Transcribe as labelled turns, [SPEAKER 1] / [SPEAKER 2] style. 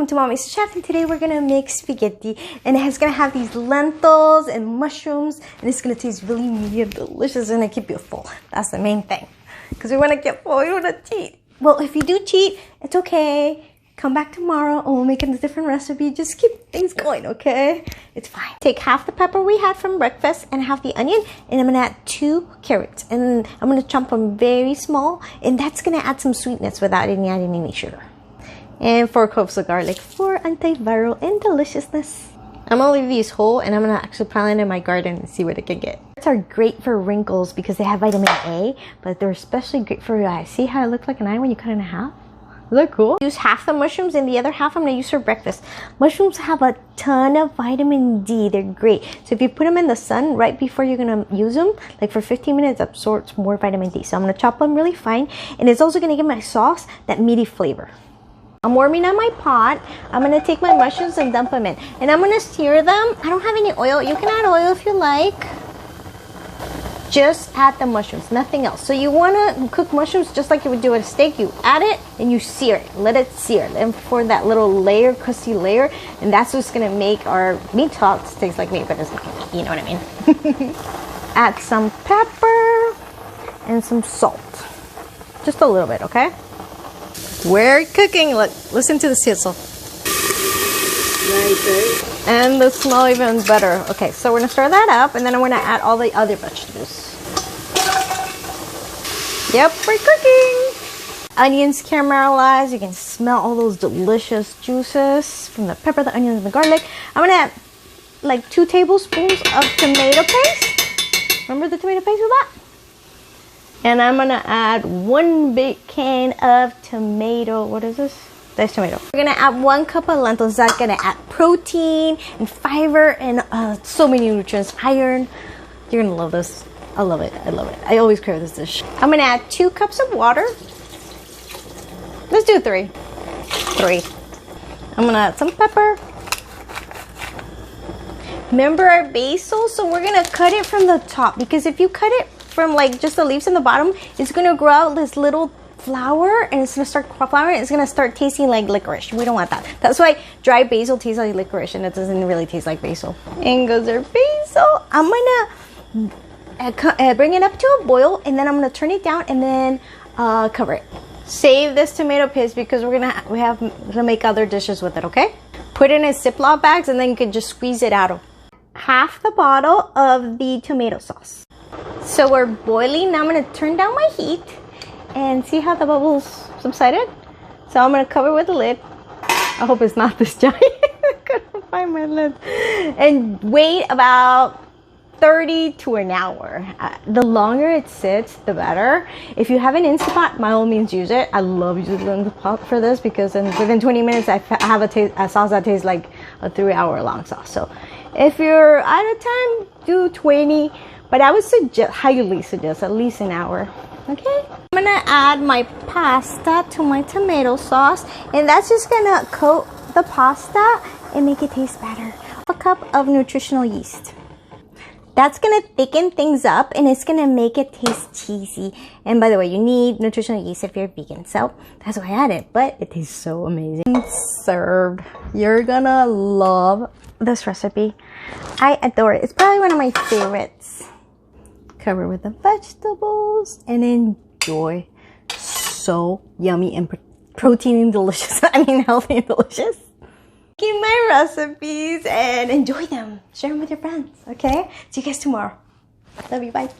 [SPEAKER 1] welcome to mommyisache, and today we're gonna make spaghetti, and it's gonna have these lentils and mushrooms, and it's gonna taste really meaty and delicious, and gonna keep you full. That's the main thing, because we want to get full. We want to cheat. Well, if you do cheat, it's okay. Come back tomorrow and we'll make a different recipe. Just keep things going, okay? It's fine. Take half the pepper we had from breakfast and half the onion, and I'm gonna add 2 carrots, and I'm gonna chop them very small, and that's gonna add some sweetness without adding any sugar. And 4 cloves of garlic for antiviral and deliciousness. I'm gonna leave these whole, and I'm gonna actually plant it in my garden and see what it can get. Carrots are great for wrinkles because they have vitamin A, but they're especially great for your eyes. See how it looks like an eye when you cut it in half? Is that cool? Use half the mushrooms and the other half I'm gonna use for breakfast. Mushrooms have a ton of vitamin D. They're great. So if you put them in the sun right before you're gonna use them, like for 15 minutes, it absorbs more vitamin D. So I'm gonna chop them really fine, and it's also gonna give my sauce that meaty flavor. I'm warming up my pot. I'm gonna take my mushrooms and dump them in, and I'm gonna sear them. I don't have any oil. You can add oil if you like. Just add the mushrooms, nothing else. So you wanna cook mushrooms just like you would do with a steak. You add it and you sear it. Let it sear. And for that little layer, crusty layer, and that's what's gonna make our meat sauce taste like meat, but it's not. You know what I mean? Add some pepper and some salt. Just a little bit, okay? We're cooking. Look, listen to the sizzle. Nice, right? And the smell even better. Okay, so we're gonna stir that up, and then I'm gonna add all the other vegetables. Yep, we're cooking. Onions caramelized. You can smell all those delicious juices from the pepper, the onions, and the garlic. I'm gonna add like 2 tablespoons of tomato paste. Remember the tomato paste with that? And I'm gonna add 1 big can of tomato. What is this? That's tomato. We're gonna add 1 cup of lentils. That's gonna add protein and fiber and so many nutrients. Iron. You're gonna love this. I love it. I love it. I always crave this dish. I'm gonna add 2 cups of water. Let's do 3. 3. I'm gonna add some pepper. Remember our basil? So we're gonna cut it from the top, because if you cut it from like just the leaves in the bottom, it's gonna grow out this little flower, and it's gonna start flowering. It's gonna start tasting like licorice. We don't want that. That's why dry basil tastes like licorice, and it doesn't really taste like basil. And goes our basil. I'm gonna bring it up to a boil, and then I'm gonna turn it down, and then cover it. Save this tomato paste because we have to make other dishes with it. Okay? Put it in Ziploc bags, and then you can just squeeze it out. Half the bottle of the tomato sauce. So we're boiling. Now I'm gonna turn down my heat. And see how the bubbles subsided? So I'm gonna cover with the lid. I hope it's not this giant. I couldn't find my lid. And wait about 30 to an hour. The longer it sits, the better. If you have an Instant Pot, by all means use it. I love using the Instant Pot for this because within 20 minutes I have a sauce that tastes like a 3-hour long sauce. So if you're out of time, do 20. But I would highly suggest at least an hour. Okay, I'm gonna add my pasta to my tomato sauce, and that's just gonna coat the pasta and make it taste better. A cup of nutritional yeast. That's gonna thicken things up, and it's gonna make it taste cheesy. And by the way, you need nutritional yeast if you're vegan, so that's why I added. But it tastes so amazing. Served. You're gonna love this recipe. I adore it. It's probably one of my favorites. Cover with the vegetables and enjoy. So yummy and protein and delicious. I mean, healthy and delicious. Keep my recipes and enjoy them. Share them with your friends. Okay? See you guys tomorrow. Love you. Bye.